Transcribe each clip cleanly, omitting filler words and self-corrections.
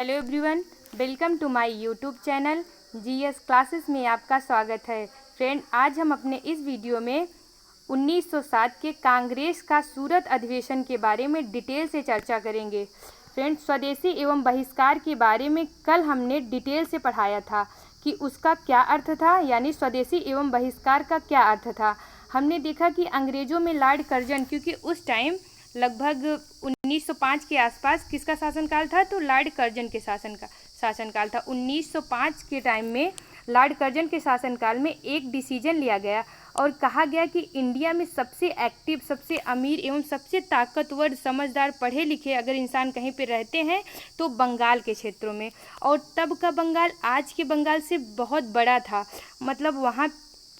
Hello everyone, welcome to my YouTube channel GS classes में आपका स्वागत है। फ्रेंड, आज हम अपने इस वीडियो में 1907 के कांग्रेस का सूरत अधिवेशन के बारे में डिटेल से चर्चा करेंगे। फ्रेंड, स्वदेशी एवं बहिष्कार के बारे में कल हमने डिटेल से पढ़ाया था कि उसका क्या अर्थ था, यानी स्वदेशी एवं बहिष्कार का क्या अर्थ था। हमने देखा कि अंग्रेज़ों में लॉर्ड कर्जन, क्योंकि उस टाइम लगभग 1905 के आसपास किसका शासनकाल था, तो लॉर्ड कर्जन के शासनकाल था। 1905 के टाइम में लॉर्ड कर्जन के शासनकाल में एक डिसीजन लिया गया और कहा गया कि इंडिया में सबसे एक्टिव, सबसे अमीर एवं सबसे ताकतवर, समझदार, पढ़े लिखे अगर इंसान कहीं पे रहते हैं तो बंगाल के क्षेत्रों में। और तब का बंगाल आज के बंगाल से बहुत बड़ा था। मतलब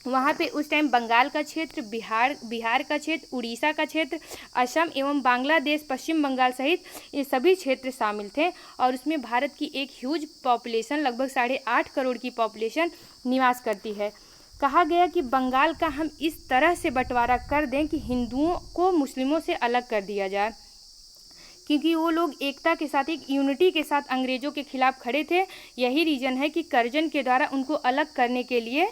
वहाँ पे उस टाइम बंगाल का क्षेत्र, बिहार का क्षेत्र, उड़ीसा का क्षेत्र, असम एवं बांग्लादेश, पश्चिम बंगाल सहित ये सभी क्षेत्र शामिल थे। और उसमें भारत की एक ह्यूज पॉपुलेशन, लगभग 8.5 करोड़ की पॉपुलेशन निवास करती है। कहा गया कि बंगाल का हम इस तरह से बंटवारा कर दें कि हिंदुओं को मुस्लिमों से अलग कर दिया जाए, क्योंकि वो लोग एकता के साथ, एक यूनिटी के साथ अंग्रेज़ों के खिलाफ खड़े थे। यही रीज़न है कि कर्जन के द्वारा उनको अलग करने के लिए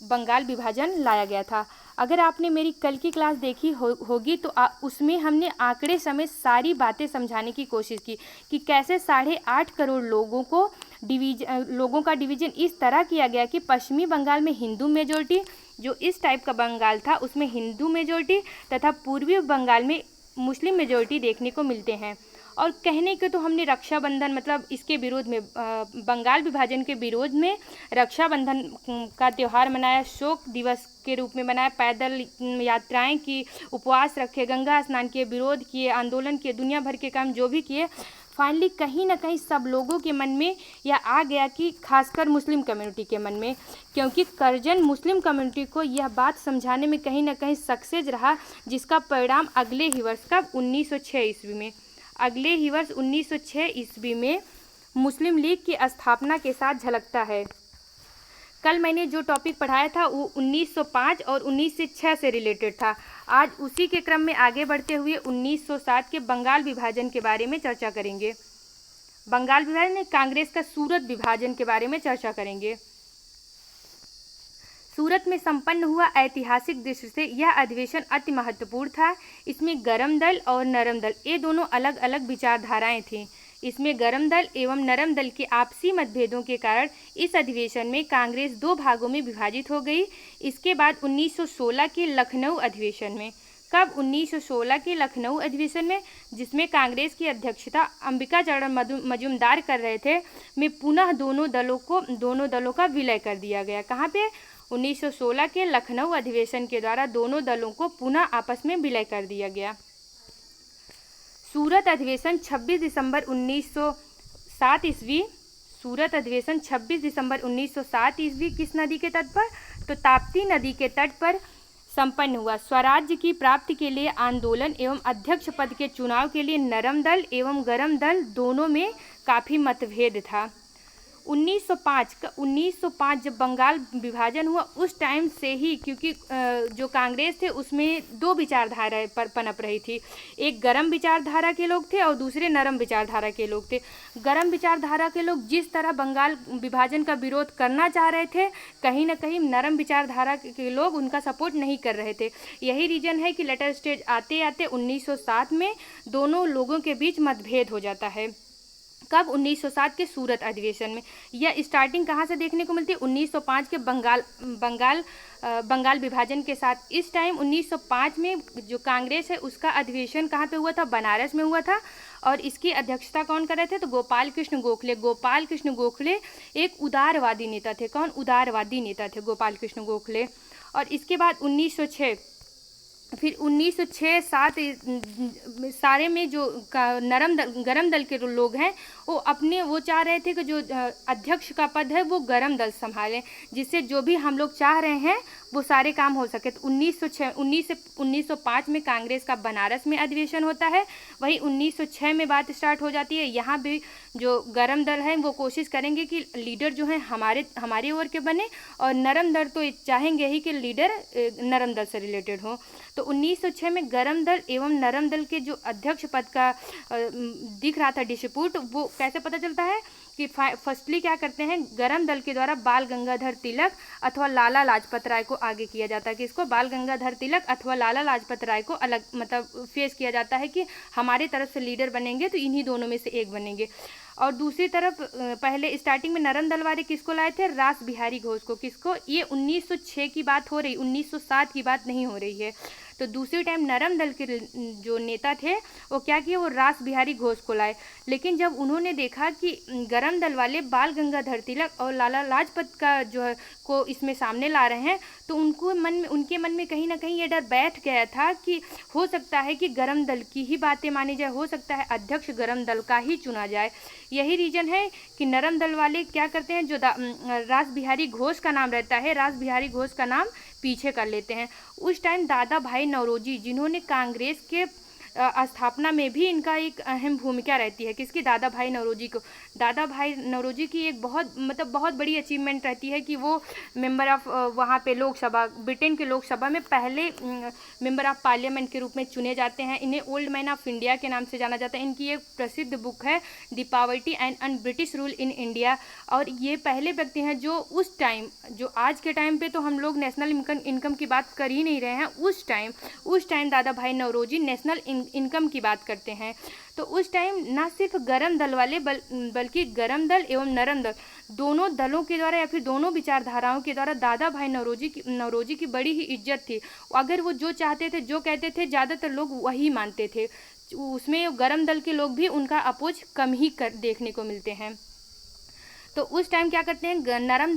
बंगाल विभाजन लाया गया था। अगर आपने मेरी कल की क्लास देखी होगी तो उसमें हमने आंकड़े समेत सारी बातें समझाने की कोशिश की कि कैसे 8.5 करोड़ लोगों का डिवीज़न इस तरह किया गया कि पश्चिमी बंगाल में हिंदू मेजॉरिटी, जो इस टाइप का बंगाल था उसमें हिंदू मेजॉरिटी, तथा पूर्वी बंगाल में मुस्लिम मेजॉरिटी देखने को मिलते हैं। और कहने के तो हमने रक्षाबंधन, मतलब इसके विरोध में, बंगाल विभाजन के विरोध में रक्षाबंधन का त्यौहार मनाया, शोक दिवस के रूप में मनाया, पैदल यात्राएं की, उपवास रखे, गंगा स्नान किए, विरोध किए, आंदोलन किए, दुनिया भर के काम जो भी किए। फाइनली कहीं ना कहीं सब लोगों के मन में यह आ गया कि खासकर मुस्लिम कम्युनिटी के मन में, क्योंकि कर्जन मुस्लिम कम्युनिटी को यह बात समझाने में कहीं ना कहीं सक्सेस रहा, जिसका परिणाम अगले ही वर्ष का 1906 ईस्वी में, अगले ही वर्ष 1906 ईस्वी में मुस्लिम लीग की स्थापना के साथ झलकता है। कल मैंने जो टॉपिक पढ़ाया था वो 1905 और 1906 से रिलेटेड था। आज उसी के क्रम में आगे बढ़ते हुए 1907 के बंगाल विभाजन के बारे में चर्चा करेंगे। बंगाल विभाजन में कांग्रेस का सूरत विभाजन के बारे में चर्चा करेंगे। सूरत में संपन्न हुआ ऐतिहासिक दृष्टि से यह अधिवेशन अति महत्वपूर्ण था। इसमें गरम दल और नरम दल, ये दोनों अलग अलग विचारधाराएं थीं। इसमें गरम दल एवं नरम दल के आपसी मतभेदों के कारण इस अधिवेशन में कांग्रेस 2 भागों में विभाजित हो गई। इसके बाद 1916 के लखनऊ अधिवेशन में, कब 1916 के लखनऊ अधिवेशन में, जिसमें कांग्रेस की अध्यक्षता अंबिकाचरण मजूमदार कर रहे थे, में पुनः दोनों दलों का विलय कर दिया गया। कहाँ पे? 1916 के लखनऊ अधिवेशन के द्वारा दोनों दलों को पुनः आपस में विलय कर दिया गया। सूरत अधिवेशन 26 दिसंबर 1907 ईस्वी, सूरत अधिवेशन 26 दिसंबर 1907 ईस्वी किस नदी के तट पर? तो ताप्ती नदी के तट पर संपन्न हुआ। स्वराज्य की प्राप्ति के लिए आंदोलन एवं अध्यक्ष पद के चुनाव के लिए नरम दल एवं गरम दल दोनों में काफ़ी मतभेद था। 1905 जब बंगाल विभाजन हुआ उस टाइम से ही, क्योंकि जो कांग्रेस थे उसमें 2 विचारधाराएं पनप रही थी। एक गरम विचारधारा के लोग थे और दूसरे नरम विचारधारा के लोग थे। गरम विचारधारा के लोग जिस तरह बंगाल विभाजन का विरोध करना चाह रहे थे, कहीं ना कहीं नरम विचारधारा के लोग उनका सपोर्ट नहीं कर रहे थे। यही रीज़न है कि लेटर स्टेज आते आते 1907 में दोनों लोगों के बीच मतभेद हो जाता है। कब? 1907 के सूरत अधिवेशन में। यह स्टार्टिंग कहाँ से देखने को मिलती है? 1905 के बंगाल विभाजन के साथ। इस टाइम 1905 में जो कांग्रेस है उसका अधिवेशन कहाँ पे हुआ था? बनारस में हुआ था। और इसकी अध्यक्षता कौन कर रहे थे? तो गोपाल कृष्ण गोखले एक उदारवादी नेता थे। कौन? उदारवादी नेता थे गोपाल कृष्ण गोखले। और इसके बाद 1906, फिर 1906-7 सारे में जो गरम दल के लोग हैं वो चाह रहे थे कि जो अध्यक्ष का पद है वो गरम दल संभालें, जिससे जो भी हम लोग चाह रहे हैं वो सारे काम हो सके। तो 1906 से 1905 में कांग्रेस का बनारस में अधिवेशन होता है। वही 1906 में बात स्टार्ट हो जाती है। यहाँ भी जो गरम दल है वो कोशिश करेंगे कि लीडर जो है हमारे ओर के बने, और नरम दल तो चाहेंगे ही कि लीडर नरम दल से रिलेटेड हो। तो 1906 में गरम दल एवं नरम दल के जो अध्यक्ष पद का दिख रहा था डिस्प्यूट, वो कैसे पता चलता है कि फर्स्टली क्या करते हैं, गरम दल के द्वारा बाल गंगाधर तिलक अथवा लाला लाजपत राय को आगे किया जाता है कि इसको बाल गंगाधर तिलक अथवा लाला लाजपत राय को अलग मतलब फेस किया जाता है कि हमारे तरफ से लीडर बनेंगे तो इन्हीं दोनों में से एक बनेंगे। और दूसरी तरफ पहले स्टार्टिंग में नरम दल वाले किसको लाए थे, रास बिहारी घोष को। किसको, ये 1906 की बात हो रही, 1907 की बात नहीं हो रही है। तो दूसरी टाइम नरम दल के जो नेता थे वो क्या किए, वो रास बिहारी घोष को लाए। लेकिन जब उन्होंने देखा कि गरम दल वाले बाल गंगाधर तिलक और लाला लाजपत का जो है को इसमें सामने ला रहे हैं, तो उनके मन में कहीं ना कहीं ये डर बैठ गया था कि हो सकता है कि गरम दल की ही बातें मानी जाए, हो सकता है अध्यक्ष गरम दल का ही चुना जाए। यही रीजन है कि नरम दल वाले क्या करते हैं, जो रास बिहारी घोष का नाम रहता है, रास बिहारी घोष का नाम पीछे कर लेते हैं। उस टाइम दादा भाई नौरोजी, जिन्होंने कांग्रेस के स्थापना में भी इनका एक अहम भूमिका रहती है, किसकी, दादा भाई नौरोजी को। दादा भाई नौरोजी की एक बहुत बड़ी अचीवमेंट रहती है कि वो मेंबर ऑफ वहाँ पे लोकसभा, ब्रिटेन के लोकसभा में पहले मेंबर ऑफ पार्लियामेंट के रूप में चुने जाते हैं। इन्हें ओल्ड मैन ऑफ इंडिया के नाम से जाना जाता है। इनकी एक प्रसिद्ध बुक है the poverty and British rule in India. और ये पहले व्यक्ति हैं जो उस टाइम, जो आज के टाइम पे तो हम लोग नेशनल इनकम की बात कर ही नहीं रहे हैं, उस टाइम दादा भाई नौरोजी नेशनल इनकम की बात करते हैं। तो उस टाइम ना सिर्फ गरम दल वाले बल्कि गरम दल एवं नरम दल दोनों दलों के द्वारा या फिर दोनों विचारधाराओं के द्वारा दादा भाई नौरोजी की बड़ी ही इज्जत थी। अगर वो जो चाहते थे, जो कहते थे, ज़्यादातर लोग वही मानते थे। उसमें गरम दल के लोग भी उनका अपोज कम ही देखने को मिलते हैं। तो उस टाइम क्या करते हैं, नरम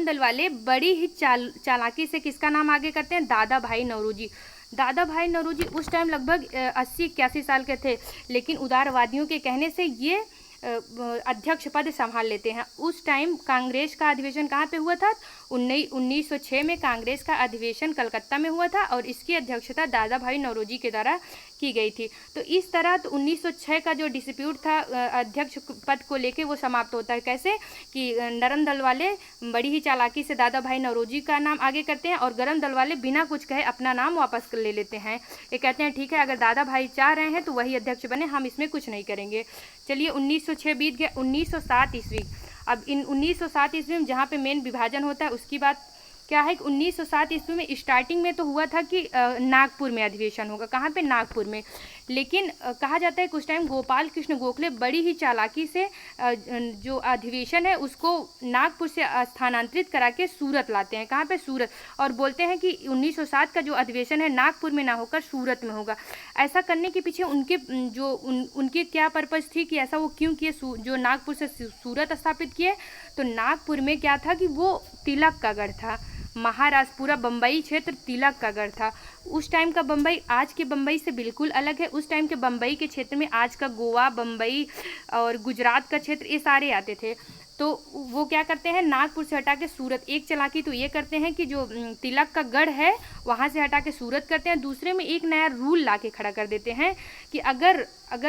दल वाले बड़ी ही चालाकी से किसका नाम आगे करते हैं, दादा भाई नौरोजी। दादा भाई नौरोजी उस टाइम लगभग 80-81 साल के थे, लेकिन उदारवादियों के कहने से ये अध्यक्ष पद संभाल लेते हैं। उस टाइम कांग्रेस का अधिवेशन कहाँ पे हुआ था, 1906 में कांग्रेस का अधिवेशन कलकत्ता में हुआ था और इसकी अध्यक्षता दादा भाई नौरोजी के द्वारा की गई थी। तो इस तरह तो 1906 का जो डिस्प्यूट था अध्यक्ष पद को लेके वो समाप्त होता है। कैसे कि नरम दल वाले बड़ी ही चालाकी से दादा भाई नौरोजी का नाम आगे करते हैं और गरम दल वाले बिना कुछ कहे अपना नाम वापस ले लेते हैं। ये कहते हैं ठीक है, अगर दादा भाई चाह रहे हैं तो वही अध्यक्ष बने, हम इसमें कुछ नहीं करेंगे। चलिए 1906 बीत गया, 1907 ईस्वी। अब इन 1907 ईस्वी में जहाँ पे मेन विभाजन होता है उसकी बात क्या है कि 1907 ईस्वी में स्टार्टिंग में तो हुआ था कि नागपुर में अधिवेशन होगा। कहाँ पे, नागपुर में। लेकिन कहा जाता है कि उस टाइम गोपाल कृष्ण गोखले बड़ी ही चालाकी से जो अधिवेशन है उसको नागपुर से स्थानांतरित करा के सूरत लाते हैं। कहाँ पे, सूरत। और बोलते हैं कि 1907 का जो अधिवेशन है नागपुर में ना होकर सूरत में होगा। ऐसा करने के पीछे उनकी क्या पर्पज़ थी कि ऐसा वो क्यों किए, जो नागपुर से सूरत स्थापित किए। तो नागपुर में क्या था कि वो तिलक का गढ़ था। महाराष्ट्र, पूरा बम्बई क्षेत्र तिलक का गढ़ था। उस टाइम का बम्बई आज के बम्बई से बिल्कुल अलग है। उस टाइम के बम्बई के क्षेत्र में आज का गोवा, बम्बई और गुजरात का क्षेत्र ये सारे आते थे। तो वो क्या करते हैं, नागपुर से हटा के सूरत। एक चालाकी तो ये करते हैं कि जो तिलक का गढ़ है वहाँ से हटा के सूरत करते हैं। दूसरे में एक नया रूल ला के खड़ा कर देते हैं कि अगर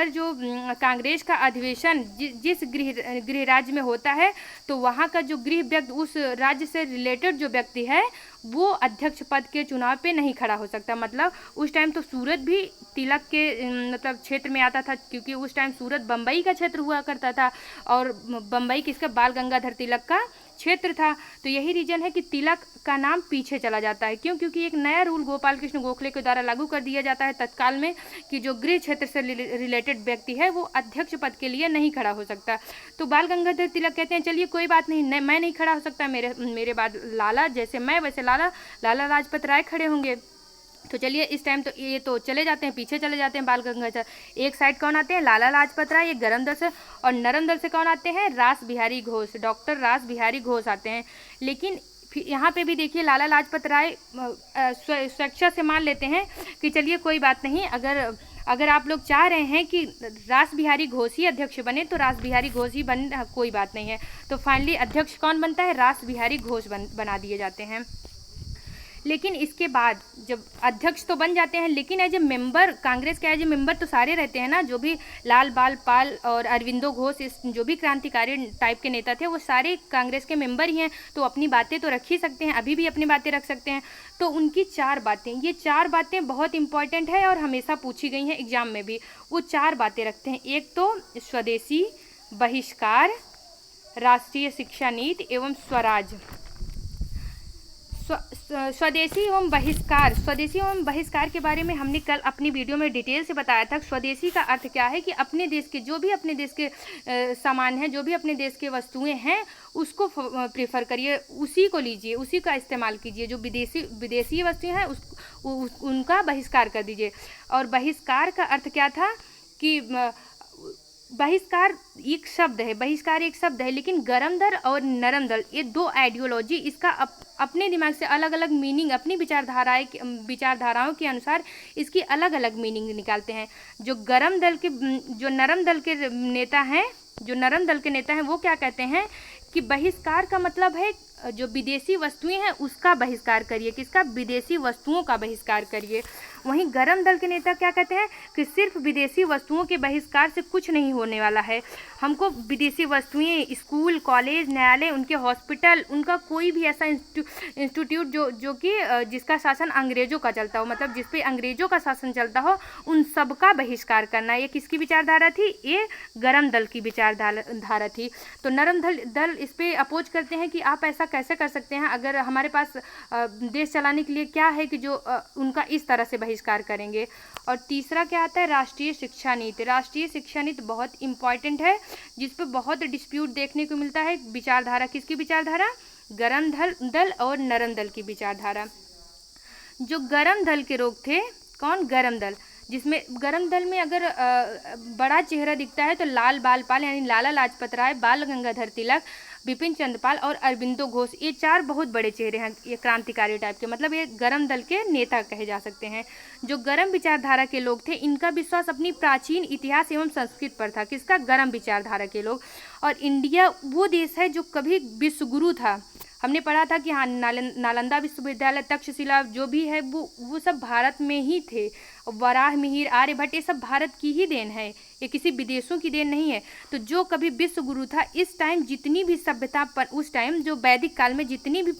जो कांग्रेस का अधिवेशन जिस गृह राज्य में होता है तो वहाँ का जो गृह व्यक्ति, उस राज्य से रिलेटेड जो व्यक्ति है वो अध्यक्ष पद के चुनाव पे नहीं खड़ा हो सकता। मतलब उस टाइम तो सूरत भी तिलक के मतलब क्षेत्र में आता था, क्योंकि उस टाइम सूरत बम्बई का क्षेत्र हुआ करता था और बम्बई किसका, बाल गंगाधर तिलक का क्षेत्र था। तो यही रीजन है कि तिलक का नाम पीछे चला जाता है। क्यों? क्योंकि एक नया रूल गोपाल कृष्ण गोखले के द्वारा लागू कर दिया जाता है तत्काल में कि जो गृह क्षेत्र से रिलेटेड व्यक्ति है वो अध्यक्ष पद के लिए नहीं खड़ा हो सकता। तो बाल गंगाधर तिलक कहते हैं चलिए कोई बात नहीं, मैं नहीं खड़ा हो सकता, मेरे बाद लाला, जैसे मैं वैसे लाला लाजपत राय खड़े होंगे। तो चलिए इस टाइम तो ये तो चले जाते हैं, पीछे चले जाते हैं बाल गंगाधर। एक साइड कौन आते हैं, लाला लाजपत राय, ये गरम दल से, और नरम दल से कौन आते हैं, रास बिहारी घोष, डॉक्टर रास बिहारी घोष आते हैं। लेकिन यहाँ पे भी देखिए लाला लाजपत राय स्वेच्छा से मान लेते हैं कि चलिए कोई बात नहीं, अगर आप लोग चाह रहे हैं कि रास बिहारी घोष ही अध्यक्ष बने तो रास बिहारी घोष ही बने, कोई बात नहीं है। तो फाइनली अध्यक्ष कौन बनता है, रास बिहारी घोष बना दिए जाते हैं। लेकिन इसके बाद जब अध्यक्ष तो बन जाते हैं, लेकिन एज ए मेंबर, कांग्रेस के एज ए मेंबर तो सारे रहते हैं ना, जो भी लाल बाल पाल और अरविंदो घोष, इस जो भी क्रांतिकारी टाइप के नेता थे वो सारे कांग्रेस के मेंबर ही हैं, तो अपनी बातें तो रख ही सकते हैं, अभी भी अपनी बातें रख सकते हैं। तो उनकी 4 बातें, ये 4 बातें बहुत इंपॉर्टेंट है और हमेशा पूछी गई हैं एग्जाम में भी। वो 4 बातें रखते हैं। एक तो स्वदेशी, बहिष्कार, राष्ट्रीय शिक्षा नीति एवं स्वराज। स्वदेशी एवं बहिष्कार, स्वदेशी एवं बहिष्कार के बारे में हमने कल अपनी वीडियो में डिटेल से बताया था। स्वदेशी का अर्थ क्या है कि अपने देश के जो भी अपने देश के सामान हैं, जो भी अपने देश के वस्तुएं हैं, उसको प्रेफर करिए, उसी को लीजिए, उसी का इस्तेमाल कीजिए। जो विदेशी वस्तुएं हैं उनका बहिष्कार कर दीजिए। और बहिष्कार का अर्थ क्या था कि बहिष्कार एक शब्द है, बहिष्कार एक शब्द है, लेकिन गरम दल और नरम दल, ये 2 आइडियोलॉजी, इसका अपने दिमाग से अलग अलग मीनिंग, अपनी विचारधाराओं के अनुसार इसकी अलग अलग मीनिंग निकालते हैं। जो नरम दल के नेता हैं वो क्या कहते हैं कि बहिष्कार का मतलब है जो विदेशी वस्तुएं हैं उसका बहिष्कार करिए। किसका? विदेशी वस्तुओं का बहिष्कार करिए। वहीं गरम दल के नेता क्या कहते हैं कि सिर्फ विदेशी वस्तुओं के बहिष्कार से कुछ नहीं होने वाला है, हमको विदेशी वस्तुएं, स्कूल, कॉलेज, न्यायालय, उनके हॉस्पिटल, उनका कोई भी ऐसा इंस्टीट्यूट जो कि जिसका शासन अंग्रेजों का चलता हो, मतलब जिस पे अंग्रेजों का शासन चलता हो, उन सब का बहिष्कार करना। ये किसकी विचारधारा थी? ये गरम दल की विचारधारा थी। तो नरम दल इस पे अपोज करते हैं कि आप ऐसा कैसे कर सकते हैं, अगर हमारे पास देश चलाने के लिए क्या है कि जो उनका इस तरह से बहिष्कार करेंगे। और तीसरा क्या आता है? राष्ट्रीय शिक्षा नीति। राष्ट्रीय शिक्षा नीति बहुत इंपॉर्टेंट है, जिस पे बहुत डिस्प्यूट देखने को मिलता है। विचारधारा किसकी विचारधारा? गरम दल और नरम दल की विचारधारा। जो गरम दल के लोग थे, कौन? गरम दल, जिसमें गरम दल में अगर बड़ा चेहरा दिखता है तो लाल बाल पाल यानी लाला लाजपत राय, बाल गंगाधर तिलक, बिपिन चंद्रपाल और अरविंदो घोष, ये 4 बहुत बड़े चेहरे हैं, ये क्रांतिकारी टाइप के, मतलब ये गरम दल के नेता कहे जा सकते हैं। जो गरम विचारधारा के लोग थे, इनका विश्वास अपनी प्राचीन इतिहास एवं संस्कृति पर था। किसका? गरम विचारधारा के लोग। और इंडिया वो देश है जो कभी विश्वगुरु था। हमने पढ़ा था कि हाँ, नालंदा विश्वविद्यालय, तक्षशिला जो भी है वो सब भारत में ही थे। वराह मिहिर, आर्यभट्ट, ये सब भारत की ही देन है, ये किसी विदेशों की देन नहीं है। तो जो कभी विश्व गुरु था, इस टाइम जितनी भी सभ्यता उस टाइम जो वैदिक काल में जितनी भी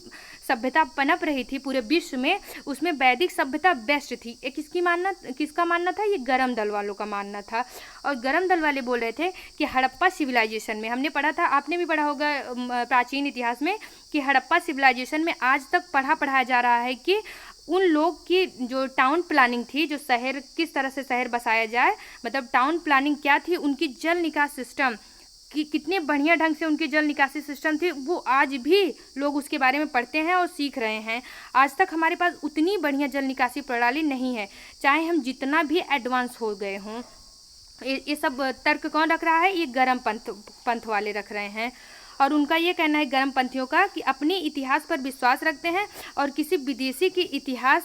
सभ्यता पनप रही थी पूरे विश्व में, उसमें वैदिक सभ्यता बेस्ट थी। ये किसका मानना था? ये गरम दल वालों का मानना था। और गरम दल वाले बोल रहे थे कि हड़प्पा सिविलाइजेशन में, हमने पढ़ा था, आपने भी पढ़ा होगा प्राचीन इतिहास में, कि हड़प्पा सिविलाइजेशन में आज तक पढ़ाया जा रहा है कि उन लोग की जो टाउन प्लानिंग थी, जो शहर, किस तरह से शहर बसाया जाए, मतलब टाउन प्लानिंग क्या थी, उनकी जल निकास सिस्टम कि कितने बढ़िया ढंग से उनकी जल निकासी सिस्टम थी, वो आज भी लोग उसके बारे में पढ़ते हैं और सीख रहे हैं। आज तक हमारे पास उतनी बढ़िया जल निकासी प्रणाली नहीं है, चाहे हम जितना भी एडवांस हो गए हों। ये सब तर्क कौन रख रहा है? ये गरम पंथ वाले रख रहे हैं। और उनका ये कहना है गरम पंथियों का कि अपने इतिहास पर विश्वास रखते हैं और किसी विदेशी के इतिहास,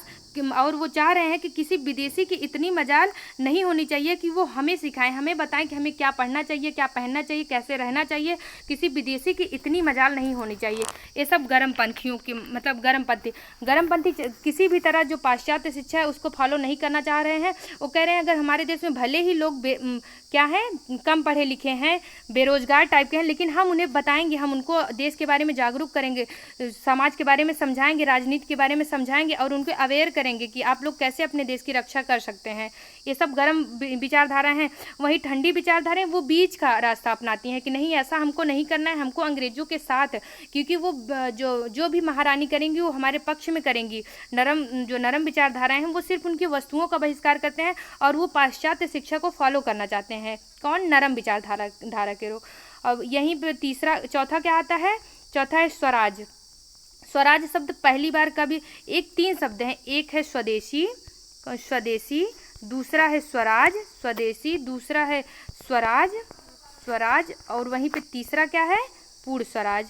और वो चाह रहे हैं कि किसी विदेशी की इतनी मजाल नहीं होनी चाहिए कि वो हमें सिखाएं, हमें बताएं कि हमें क्या पढ़ना चाहिए, क्या पहनना चाहिए, कैसे रहना चाहिए। किसी विदेशी की इतनी मजाल नहीं होनी चाहिए। ये सब गरम पंथियों की, मतलब गरम पंथी किसी भी तरह जो पाश्चात्य शिक्षा है उसको फॉलो नहीं करना चाह रहे हैं। वो कह रहे हैं अगर हमारे देश में भले ही लोग क्या हैं, कम पढ़े लिखे हैं, बेरोजगार टाइप के हैं, लेकिन हम उन्हें बताएंगे, हम उनको देश के बारे में जागरूक करेंगे, समाज के बारे में समझाएंगे, राजनीति के बारे में समझाएंगे और उनको अवेयर करेंगे कि आप लोग कैसे अपने देश की रक्षा कर सकते हैं। ये सब गर्म विचारधारा हैं। वहीं ठंडी विचारधाराएं वो बीच का रास्ता अपनाती हैं कि नहीं, ऐसा हमको नहीं करना है, हमको अंग्रेजों के साथ, क्योंकि वो जो भी महारानी करेंगी वो हमारे पक्ष में करेंगी। नरम विचारधाराएं हैं वो सिर्फ उनकी वस्तुओं का बहिष्कार करते हैं और वो पाश्चात्य शिक्षा को फॉलो करना चाहते हैं। कौन? नरम विचारधारा के लोग। अब यहीं पर चौथा क्या आता है? चौथा है स्वराज। स्वराज शब्द पहली बार कभी, 3 शब्द हैं, एक है स्वदेशी, दूसरा है स्वराज, स्वदेशी, दूसरा है स्वराज, और वहीं पे तीसरा क्या है? पूर्ण स्वराज,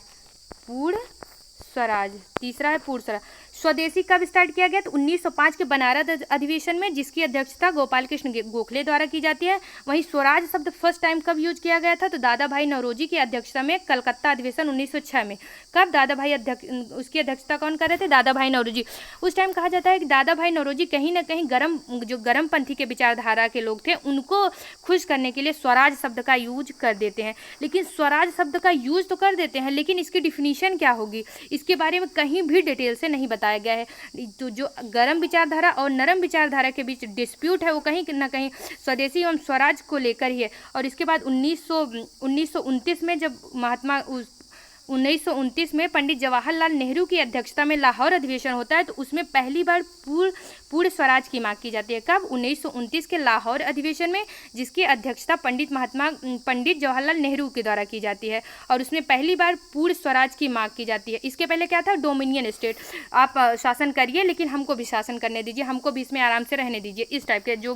तीसरा है पूर्ण स्वराज। स्वदेशी कब स्टार्ट किया गया? तो 1905 के बनारस अधिवेशन में, जिसकी अध्यक्षता गोपाल कृष्ण गोखले द्वारा की जाती है। वहीं स्वराज शब्द फर्स्ट टाइम कब यूज किया गया था? तो दादा भाई नौरोजी की अध्यक्षता में कलकत्ता अधिवेशन 1906 में। कब? दादा भाई उसकी अध्यक्षता कौन कर रहे थे? दादा भाई नौरोजी। उस टाइम कहा जाता है कि दादा भाई नौरोजी कहीं ना कहीं जो गर्मपंथी के विचारधारा के लोग थे उनको खुश करने के लिए स्वराज शब्द का यूज कर देते हैं। लेकिन स्वराज शब्द का यूज तो कर देते हैं, लेकिन इसकी डिफिनीशन क्या होगी इसके बारे में कहीं भी डिटेल से नहीं बताया गया है। तो जो गर्म विचारधारा और नरम विचारधारा के बीच डिस्प्यूट है वो कहीं ना कहीं स्वदेशी एवं स्वराज को लेकर ही है। और इसके बाद 1929 में जब 1929 में पंडित जवाहरलाल नेहरू की अध्यक्षता में लाहौर अधिवेशन होता है, तो उसमें पहली बार पूर्ण स्वराज की मांग की जाती है। कब? 1929 के लाहौर अधिवेशन में, जिसकी अध्यक्षता पंडित जवाहरलाल नेहरू के द्वारा की जाती है, और उसमें पहली बार पूर्ण स्वराज की मांग की जाती है। इसके पहले क्या था? डोमिनियन स्टेट, आप शासन करिए लेकिन हमको भी शासन करने दीजिए, हमको भी इसमें आराम से रहने दीजिए। इस टाइप के जो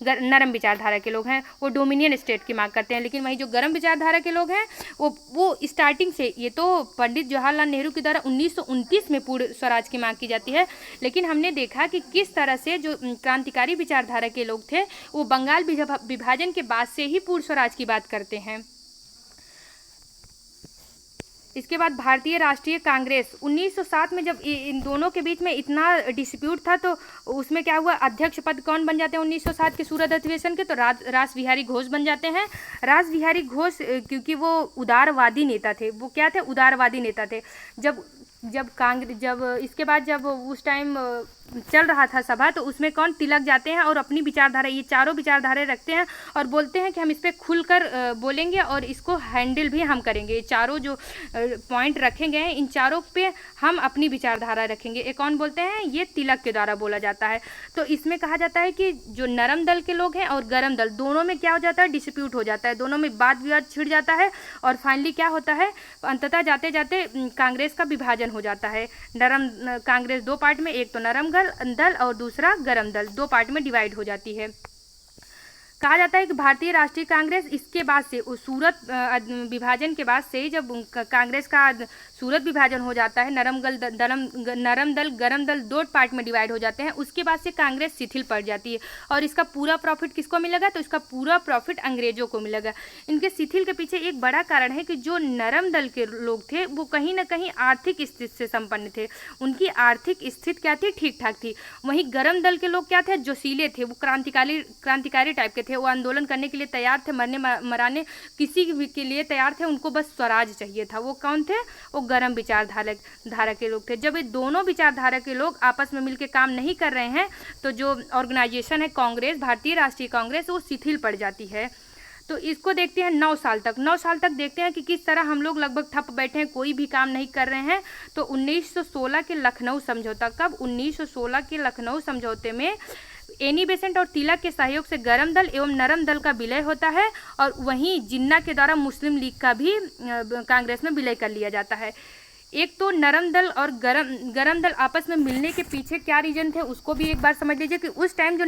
नरम विचारधारा के लोग हैं वो डोमिनियन स्टेट की मांग करते हैं। लेकिन वही जो गर्म विचारधारा के लोग हैं वो स्टार्टिंग से, ये तो पंडित जवाहरलाल नेहरू के द्वारा 1929 में पूर्ण स्वराज की मांग की जाती है। लेकिन हमने देखा कि किस तरह से जो क्रांतिकारी विचारधारा के लोग थे वो बंगाल विभाजन के बाद से ही पूर्ण स्वराज की बात करते हैं। इसके बाद भारतीय राष्ट्रीय कांग्रेस 1907 में, जब इन दोनों के बीच में इतना डिस्प्यूट था तो उसमें क्या हुआ? अध्यक्ष पद कौन बन जाते हैं 1907 के सूरत अधिवेशन के? तो रास बिहारी घोष बन जाते हैं। रास बिहारी घोष क्योंकि वो उदारवादी नेता थे। वो क्या थे? उदारवादी नेता थे। जब इसके बाद जब उस टाइम चल रहा था सभा, तो उसमें कौन? तिलक जाते हैं और अपनी विचारधारा, ये चारों विचारधाराएं रखते हैं और बोलते हैं कि हम इस पर खुलकर बोलेंगे और इसको हैंडल भी हम करेंगे। ये चारों जो पॉइंट रखे गए हैं इन चारों पे हम अपनी विचारधारा रखेंगे। ये कौन बोलते हैं? ये तिलक के द्वारा बोला जाता है। तो इसमें कहा जाता है कि जो नरम दल के लोग हैं और गरम दल, दोनों में क्या हो जाता है? डिस्प्यूट हो जाता है, दोनों में वाद विवाद छिड़ जाता है और फाइनली क्या होता है? अंततः जाते जाते कांग्रेस का विभाजन हो जाता है। कांग्रेस दो पार्ट में, एक तो नरम दल और दूसरा गरम दल, दो पार्ट में डिवाइड हो जाती है। कहा जाता है कि भारतीय राष्ट्रीय कांग्रेस इसके बाद से, सूरत विभाजन के बाद से, जब कांग्रेस का सूरत विभाजन हो जाता है, नरम दल गरम दल दो पार्ट में डिवाइड हो जाते हैं, उसके बाद से कांग्रेस शिथिल पड़ जाती है। और इसका पूरा प्रॉफिट किसको मिलेगा? तो इसका पूरा प्रॉफिट अंग्रेजों को मिलेगा। इनके शिथिल के पीछे एक बड़ा कारण है कि जो नरम दल के लोग थे वो कहीं ना कहीं आर्थिक स्थिति से संपन्न थे, उनकी आर्थिक स्थिति क्या थी? ठीक ठाक थी। वहीं गरम दल के लोग क्या थे? जोशीले थे, वो क्रांतिकारी टाइप के थे, वो आंदोलन करने के लिए तैयार थे, मरने मराने किसी भी के लिए तैयार थे, उनको बस स्वराज चाहिए था। वो कौन थे? वो गरम विचारधारा के लोग थे। जब ये दोनों विचारधारा के लोग आपस में मिलकर काम नहीं कर रहे हैं तो जो ऑर्गेनाइजेशन है कांग्रेस, भारतीय राष्ट्रीय कांग्रेस, वो शिथिल पड़ जाती है। तो इसको देखते हैं 9 साल तक देखते हैं कि किस तरह हम लोग लगभग ठप बैठे हैं, कोई भी काम नहीं कर रहे हैं। तो 1916 के लखनऊ समझौता, कब? 1916 के लखनऊ समझौते में एनी बेसेंट और तिलक के सहयोग से गरम दल एवं नरम दल का विलय होता है और वहीं जिन्ना के द्वारा मुस्लिम लीग का भी कांग्रेस में विलय कर लिया जाता है। एक तो नरम दल और गरम दल आपस में मिलने के पीछे क्या रीजन थे उसको भी एक बार समझ लीजिए कि उस टाइम जो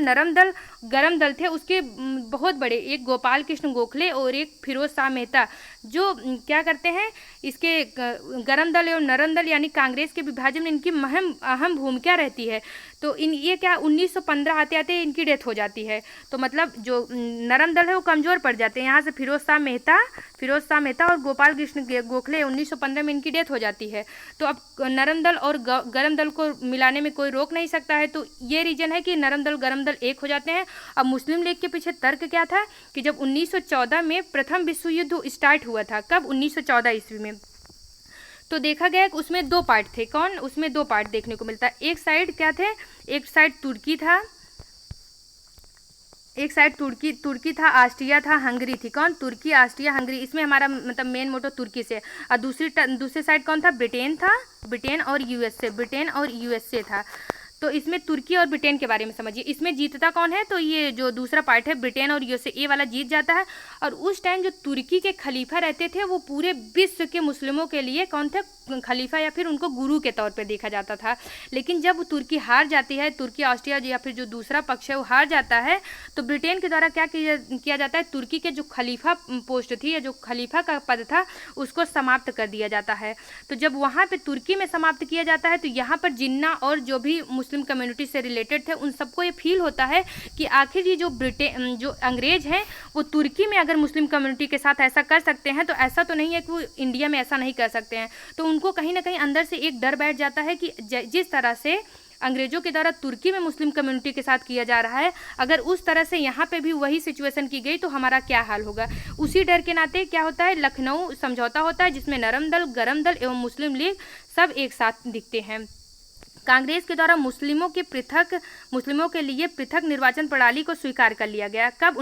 गरम दल थे उसके बहुत बड़े, एक गोपाल कृष्ण गोखले और एक फिरोज शाह मेहता, जो क्या करते हैं, इसके गरम दल एवं नरम दल यानी कांग्रेस के विभाजन में इनकी अहम भूमिका रहती है। तो ये क्या 1915 आते आते इनकी डेथ हो जाती है। तो मतलब जो नरम दल है वो कमज़ोर पड़ जाते हैं। यहाँ से फिरोज शाह मेहता और गोपाल कृष्ण गोखले 1915 में इनकी डेथ हो जाती है। तो अब नरम दल और गरम दल को मिलाने में कोई रोक नहीं सकता है। तो ये रीजन है कि नरम दल गरम दल एक हो जाते हैं। अब मुस्लिम लीग के पीछे तर्क क्या था कि जब 1914 में प्रथम विश्व युद्ध स्टार्ट हुआ था, कब? 1914 ईस्वी में, तो देखा गया कि उसमें 2 पार्ट थे। कौन? उसमें 2 पार्ट देखने को मिलता है। एक साइड क्या थे? एक साइड तुर्की था, तुर्की था, ऑस्ट्रिया था, हंगरी थी। कौन? तुर्की, ऑस्ट्रिया, हंगरी। इसमें हमारा मतलब मेन मोटो तुर्की से। और दूसरे साइड कौन था? ब्रिटेन था, ब्रिटेन और यूएसए था। तो इसमें तुर्की और ब्रिटेन के बारे में समझिए। इसमें जीतता कौन है, तो ये जो दूसरा पार्ट है ब्रिटेन और यूएसए, ये वाला जीत जाता है। और उस टाइम जो तुर्की के खलीफा रहते थे वो पूरे विश्व के मुस्लिमों के लिए कौन थे, खलीफा या फिर उनको गुरु के तौर पे देखा जाता था। लेकिन जब तुर्की हार जाती है, तुर्की ऑस्ट्रिया या फिर जो दूसरा पक्ष है वो हार जाता है, तो ब्रिटेन के द्वारा क्या किया जाता है, तुर्की के जो खलीफा पोस्ट थी या जो खलीफा का पद था उसको समाप्त कर दिया जाता है। तो जब वहाँ पे तुर्की में समाप्त किया जाता है तो यहाँ पर जिन्ना और जो भी मुस्लिम कम्युनिटी से रिलेटेड थे उन सबको ये फील होता है कि आखिर ये जो अंग्रेज हैं वो तुर्की में अगर मुस्लिम कम्युनिटी के साथ ऐसा कर सकते हैं तो ऐसा तो नहीं है कि वो इंडिया में ऐसा नहीं कर सकते हैं। तो उनको कहीं ना कहीं अंदर से एक डर बैठ जाता है कि जिस तरह से अंग्रेजों के द्वारा तुर्की में मुस्लिम कम्युनिटी के साथ किया जा रहा है, अगर उस तरह से यहाँ पे भी वही सिचुएशन की गई तो हमारा क्या हाल होगा। उसी डर के नाते क्या होता है, लखनऊ समझौता होता है जिसमें नरम दल, गरम दल एवं मुस्लिम लीग सब एक साथ दिखते हैं। कांग्रेस के द्वारा मुस्लिमों के लिए पृथक निर्वाचन प्रणाली को स्वीकार कर लिया गया। कब,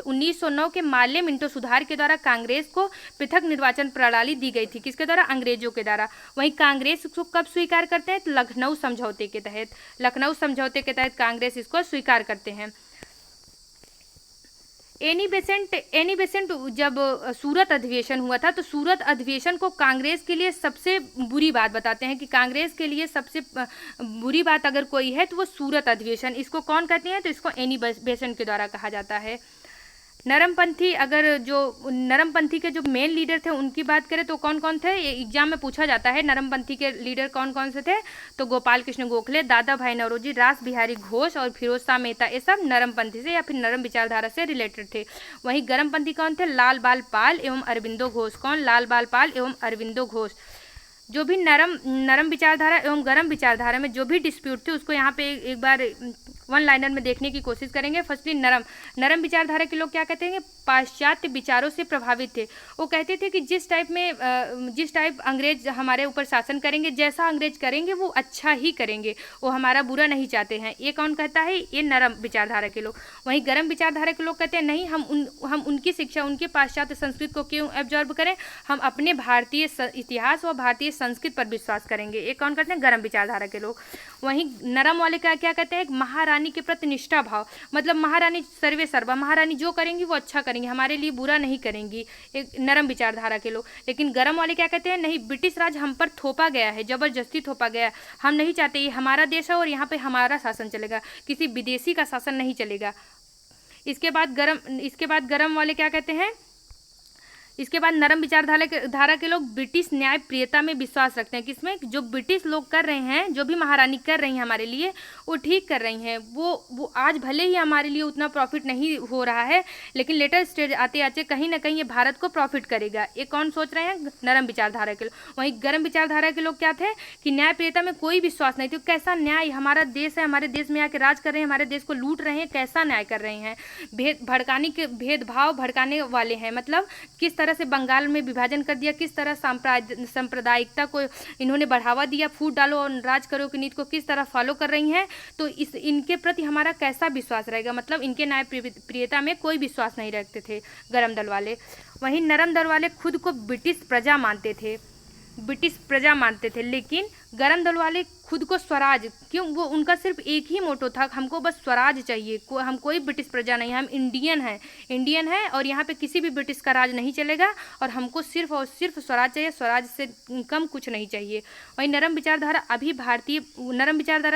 1909 के माल्य मिंटो सुधार के द्वारा कांग्रेस को पृथक निर्वाचन प्रणाली दी गई थी। किसके द्वारा, अंग्रेजों के द्वारा। वहीं कांग्रेस को कब स्वीकार करते हैं, तो लखनऊ समझौते के तहत कांग्रेस इसको स्वीकार करते हैं। एनी बेसेंट जब सूरत अधिवेशन हुआ था तो सूरत अधिवेशन को कांग्रेस के लिए सबसे बुरी बात बताते हैं कि कांग्रेस के लिए सबसे बुरी बात अगर कोई है तो वो सूरत अधिवेशन। इसको कौन कहते हैं, तो इसको एनी बेसेंट के द्वारा कहा जाता है। नरमपंथी के जो मेन लीडर थे उनकी बात करें तो कौन कौन थे, ये एग्जाम में पूछा जाता है। नरमपंथी के लीडर कौन कौन से थे, तो गोपाल कृष्ण गोखले, दादा भाई नौरोजी, रास बिहारी घोष और फिरोज शाह मेहता, ये सब नरमपंथी से या फिर नरम विचारधारा से रिलेटेड थे। वहीं गरमपंथी कौन थे, लाल बाल पाल एवं अरविंदो घोष। कौन, लाल बाल पाल एवं अरविंदो घोष। जो भी नरम विचारधारा एवं गरम विचारधारा में जो भी डिस्प्यूट थे उसको यहाँ पे एक बार वन लाइनर में देखने की कोशिश करेंगे। फर्स्टली नरम विचारधारा के लोग क्या कहते हैं, पाश्चात्य विचारों से प्रभावित थे। वो कहते थे कि जिस टाइप अंग्रेज हमारे ऊपर शासन करेंगे, जैसा अंग्रेज करेंगे वो अच्छा ही करेंगे, वो हमारा बुरा नहीं चाहते हैं। ये कौन कहता है, ये नरम विचारधारा के लोग। वहीं गरम विचारधारा के लोग कहते हैं नहीं, हम उनकी शिक्षा, उनके पाश्चात्य संस्कृति को क्यों एब्जॉर्ब करें, हम अपने भारतीय इतिहास और भारतीय संस्कृति पर विश्वास करेंगे। ये कौन कहते हैं, गरम विचारधारा के लोग। वहीं नरम वाले क्या कहते हैं, महारानी के प्रति निष्ठा भाव, मतलब महारानी सर्वे सर्वा, महारानी जो करेंगी वो अच्छा करेंगी, हमारे लिए बुरा नहीं करेंगी, एक नरम विचारधारा के लोग। लेकिन गरम वाले क्या कहते हैं, नहीं, ब्रिटिश राज हम पर थोपा गया है, जबरदस्ती थोपा गया है, हम नहीं चाहते, ये हमारा देश है और यहाँ पे हमारा शासन चलेगा, किसी विदेशी का शासन नहीं चलेगा। इसके बाद गरम वाले क्या कहते हैं, इसके बाद नरम विचारधारा के लोग ब्रिटिश न्याय प्रियता में विश्वास रखते हैं। किसमें, जो ब्रिटिश लोग कर रहे हैं, जो भी महारानी कर रही हैं हमारे लिए, वो ठीक कर रही हैं। वो आज भले ही हमारे लिए उतना प्रॉफिट नहीं हो रहा है, लेकिन लेटर स्टेज आते आते कहीं ना कहीं ये भारत को प्रॉफिट करेगा। ये कौन सोच रहे हैं, नरम विचारधारा के लोग। वहीं गर्म विचारधारा के लोग क्या थे कि न्याय प्रियता में कोई विश्वास नहीं थे। कैसा न्याय, हमारा देश है, हमारे देश में आके राज कर रहे हैं, हमारे देश को लूट रहे हैं, कैसा न्याय कर रहे हैं। भेदभाव भड़काने वाले हैं, मतलब किस तरह से बंगाल में विभाजन कर दिया, किस तरह सांप्रदायिकता को इन्होंने बढ़ावा दिया, फूट डालो और राज करो की नीति को किस तरह फॉलो कर रही हैं। तो इनके प्रति हमारा कैसा विश्वास रहेगा, मतलब इनके न्याय प्रियता में कोई विश्वास नहीं रखते थे गरम दल वाले। वहीं नरम दल वाले खुद को ब्रिटिश प्रजा मानते थे, लेकिन गरम दल वाले खुद को स्वराज, क्यों, वो उनका सिर्फ एक ही मोटो था, हमको बस स्वराज चाहिए, हम कोई ब्रिटिश प्रजा नहीं, हम इंडियन हैं और यहाँ पे किसी भी ब्रिटिश का राज नहीं चलेगा और हमको सिर्फ और सिर्फ स्वराज चाहिए, स्वराज से कम कुछ नहीं चाहिए। वहीं नरम विचारधारा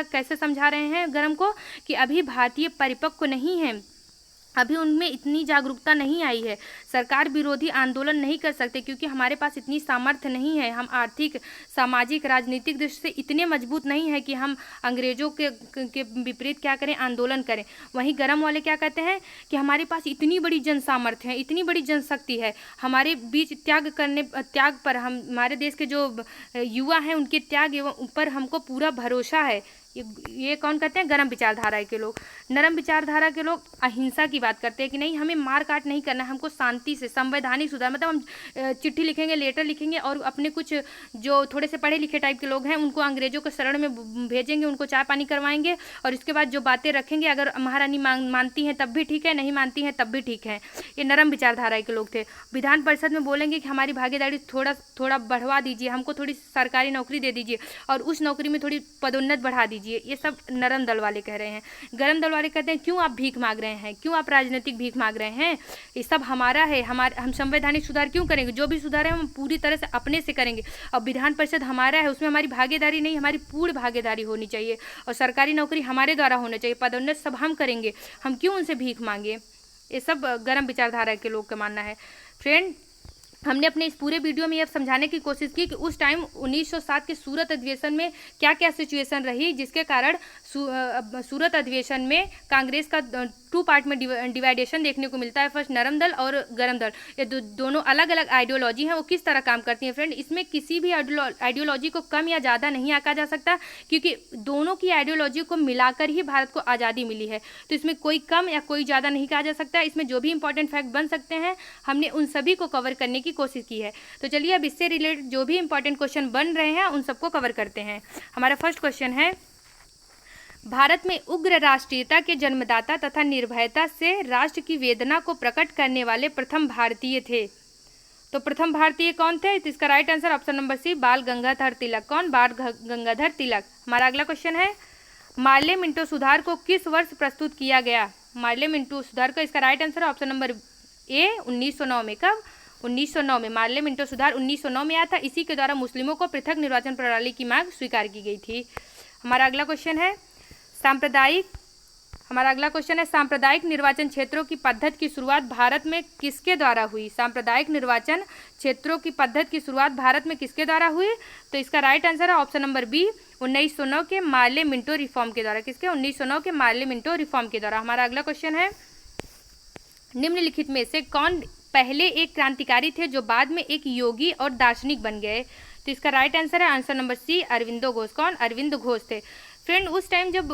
कैसे समझा रहे हैं गरम को कि अभी भारतीय परिपक्व नहीं है, अभी उनमें इतनी जागरूकता नहीं आई है, सरकार विरोधी आंदोलन नहीं कर सकते क्योंकि हमारे पास इतनी सामर्थ्य नहीं है, हम आर्थिक, सामाजिक, राजनीतिक दृष्टि से इतने मजबूत नहीं है कि हम अंग्रेजों के विपरीत क्या करें, आंदोलन करें। वहीं गरम वाले क्या कहते हैं कि हमारे पास इतनी बड़ी जन सामर्थ्य है, इतनी बड़ी जनशक्ति है, हमारे बीच त्याग पर हमारे देश के जो युवा हैं उनके त्याग एवं ऊपर हमको पूरा भरोसा है ये कौन कहते हैं? गर्म विचारधारा के लोग। नरम विचारधारा के लोग अहिंसा की बात करते हैं कि नहीं, हमें मार काट नहीं करना है, हमको शांति से संवैधानिक सुधार, मतलब हम चिट्ठी लिखेंगे, लेटर लिखेंगे और अपने कुछ जो थोड़े से पढ़े लिखे टाइप के लोग हैं उनको अंग्रेजों के शरण में भेजेंगे, उनको चाय पानी करवाएंगे और इसके बाद जो बातें रखेंगे, अगर महारानी मानती हैं तब भी ठीक है, नहीं मानती हैं तब भी ठीक है। ये नरम विचारधारा के लोग थे। विधान परिषद में बोलेंगे कि हमारी भागीदारी थोड़ा बढ़वा दीजिए, हमको थोड़ी सरकारी नौकरी दे दीजिए और उस नौकरी में थोड़ी पदोन्नत बढ़ा दीजिए। ये सब नरम दल वाले कह रहे हैं। गरम दल वाले कहते हैं क्यों आप भीख मांग रहे हैं, क्यों आप राजनीतिक भीख मांग रहे हैं, ये सब हमारा है, हम संवैधानिक सुधार क्यों करेंगे, जो भी सुधार है हम पूरी तरह से अपने से करेंगे। और विधान परिषद हमारा है, उसमें हमारी भागीदारी नहीं, हमारी पूर्ण भागीदारी होनी चाहिए और सरकारी नौकरी हमारे द्वारा होना चाहिए, पदोन्नत सब हम करेंगे, हम क्यों उनसे भीख मांगे। ये सब गर्म विचारधारा के लोग का मानना है। फ्रेंड, हमने अपने इस पूरे वीडियो में यह समझाने की कोशिश की कि उस टाइम 1907 के सूरत अधिवेशन में क्या क्या सिचुएशन रही जिसके कारण सूरत अधिवेशन में कांग्रेस का 2 पार्ट में डिवाइडेशन देखने को मिलता है। फर्स्ट नरम दल और गरम दल, ये दोनों अलग अलग आइडियोलॉजी हैं, वो किस तरह काम करती हैं। फ्रेंड, इसमें किसी भी आइडियोलॉजी को कम या ज़्यादा नहीं आंका जा सकता क्योंकि दोनों की आइडियोलॉजी को मिलाकर ही भारत को आज़ादी मिली है। तो इसमें कोई कम या कोई ज़्यादा नहीं कहा जा सकता। इसमें जो भी इंपॉर्टेंट फैक्ट बन सकते हैं हमने उन सभी को कवर करने की कोशिश की है। तो चलिए अब इससे रिलेटेड जो भी इंपॉर्टेंट क्वेश्चन बन रहे हैं उन सबको कवर करते हैं। हमारा फर्स्ट क्वेश्चन है, भारत में उग्र राष्ट्रीयता के जन्मदाता तथा निर्भयता से राष्ट्र की वेदना को प्रकट करने वाले प्रथम भारतीय थे। तो प्रथम भारतीय कौन थे? तो इसका right answer option number C, Bal Gangadhar तिलक। कौन? बाल गंगाधर तिलक। हमारा अगला क्वेश्चन है, मार्ले मिंटो सुधार को किस वर्ष प्रस्तुत किया गया? मार्ले मिंटो सुधार को, इसका राइट आंसर ऑप्शन नंबर ए, 1909 में। कब? 1909 में। मार्ले मिंटो सुधार 1909 में आया था। इसी के द्वारा मुस्लिमों को पृथक निर्वाचन प्रणाली की मांग स्वीकार की गई थी। हमारा अगला क्वेश्चन है, सांप्रदायिक निर्वाचन क्षेत्रों की पद्धति की शुरुआत भारत में किसके द्वारा हुई? सांप्रदायिक निर्वाचन क्षेत्रों की पद्धति की शुरुआत भारत में किसके द्वारा हुई? तो इसका राइट आंसर है ऑप्शन नंबर बी, 1909 के मार्ले मिंटो रिफॉर्म के द्वारा। किसके? 1909 के मार्ले मिंटो रिफॉर्म के द्वारा। हमारा अगला क्वेश्चन है, निम्नलिखित में से कौन पहले एक क्रांतिकारी थे जो बाद में एक योगी और दार्शनिक बन गए? तो इसका राइट आंसर है answer number C, Aurobindo Ghosh. कौन? अरविंद घोष थे। फ्रेंड, उस टाइम जब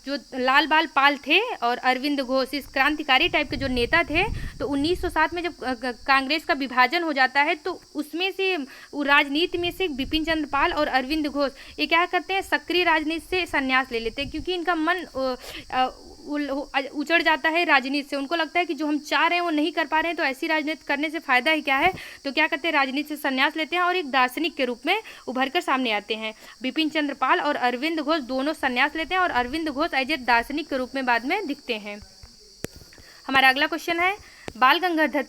जो लाल बाल पाल थे और अरविंद घोष इस क्रांतिकारी टाइप के जो नेता थे, तो 1907 में जब कांग्रेस का विभाजन हो जाता है तो उसमें से राजनीति में से बिपिन चंद्र पाल और अरविंद घोष ये क्या करते हैं, सक्रिय राजनीति से संन्यास ले लेते हैं क्योंकि इनका मन उचड़ जाता है राजनीति से। उनको लगता है कि जो हम चाह रहे हैं वो नहीं कर पा रहे हैं, तो ऐसी राजनीति करने से फायदा ही क्या है। तो क्या करते हैं, राजनीति से संन्यास लेते हैं और एक दार्शनिक के रूप में उभर कर सामने आते हैं। बिपिन चंद्र पाल और अरविंद घोष दोनों संन्यास लेते हैं और अरविंद घोष एज ए दार्शनिक के रूप में बाद में दिखते हैं। हमारा अगला क्वेश्चन है, बाल गंगाधर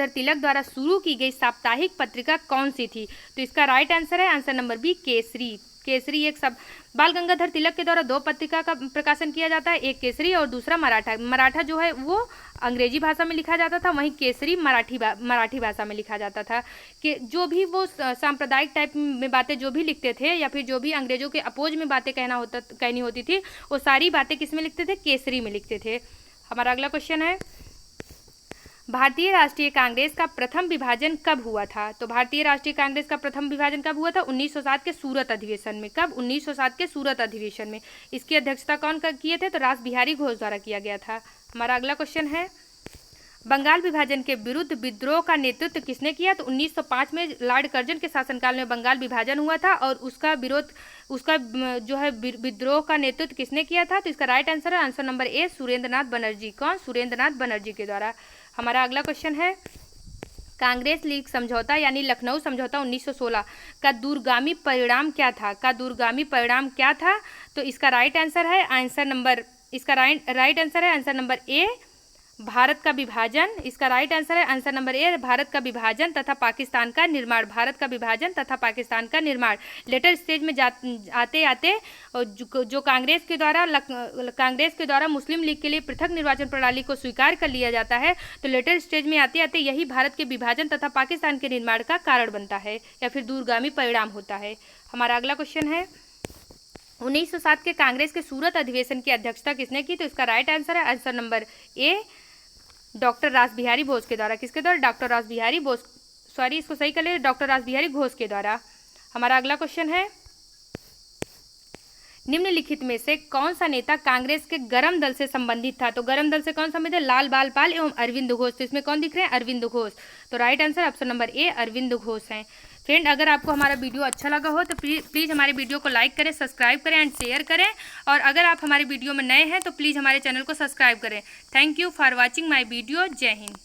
तिलक द्वारा शुरू की गई साप्ताहिक पत्रिका कौन सी थी? तो इसका राइट आंसर है answer number B, Kesari. Kesari एक सब बाल गंगाधर तिलक के द्वारा 2 पत्रिका का प्रकाशन किया जाता है, एक केसरी और दूसरा मराठा। मराठा जो है वो अंग्रेजी भाषा में लिखा जाता था, वहीं केसरी मराठी भाषा में लिखा जाता था। कि जो भी वो सांप्रदायिक टाइप में बातें जो भी लिखते थे या फिर जो भी अंग्रेजों के अपोज में बातें कहनी होती थी वो सारी बातें किस में लिखते थे? केसरी में लिखते थे। हमारा अगला क्वेश्चन है, भारतीय राष्ट्रीय कांग्रेस का प्रथम विभाजन कब हुआ था? तो भारतीय राष्ट्रीय कांग्रेस का प्रथम विभाजन कब हुआ था? 1907 के सूरत अधिवेशन में। कब? 1907 के सूरत अधिवेशन में। इसकी अध्यक्षता कौन किए थे? तो रास बिहारी घोष द्वारा किया गया था। हमारा अगला क्वेश्चन है, बंगाल विभाजन के विरुद्ध विद्रोह का नेतृत्व किसने किया? तो 1905 में लॉर्ड कर्जन के शासनकाल में बंगाल विभाजन हुआ था और उसका जो है विद्रोह का नेतृत्व किसने किया था? तो इसका राइट आंसर है answer number A, Surendranath Banerjee. कौन? सुरेंद्रनाथ बनर्जी के द्वारा। हमारा अगला क्वेश्चन है, कांग्रेस लीग समझौता यानी लखनऊ समझौता 1916 का दूरगामी परिणाम क्या था? तो इसका राइट आंसर है आंसर नंबर ए, भारत का विभाजन। इसका राइट आंसर है आंसर नंबर ए, भारत का विभाजन तथा पाकिस्तान का निर्माण। भारत का विभाजन तथा पाकिस्तान का निर्माण। लेटर स्टेज में आते आते जो कांग्रेस के द्वारा मुस्लिम लीग के लिए पृथक निर्वाचन प्रणाली को स्वीकार कर लिया जाता है, तो लेटर स्टेज में आते आते यही भारत के विभाजन तथा पाकिस्तान के निर्माण का कारण बनता है या फिर दूरगामी परिणाम होता है। हमारा अगला क्वेश्चन है, 1907 के कांग्रेस के सूरत अधिवेशन की अध्यक्षता किसने की? तो इसका राइट आंसर है आंसर नंबर ए, डॉक्टर रास बिहारी बोस के द्वारा। किसके द्वारा? डॉक्टर रास बिहारी बोस, इसको सही कर ले, डॉक्टर रास बिहारी घोष के द्वारा। हमारा अगला क्वेश्चन है, निम्नलिखित में से कौन सा नेता कांग्रेस के गरम दल से संबंधित था? तो गरम दल से कौन संबंधित है? लाल बाल पाल एवं अरविंद घोष। तो इसमें कौन दिख रहे हैं? अरविंद घोष। तो right answer option number A Arvind Ghosh है। फ्रेंड, अगर आपको हमारा वीडियो अच्छा लगा हो तो प्लीज़ हमारे वीडियो को लाइक करें, सब्सक्राइब करें एंड शेयर करें। और अगर आप हमारे वीडियो में नए हैं तो प्लीज़ हमारे चैनल को सब्सक्राइब करें। Thank you for watching my video. जय हिंद।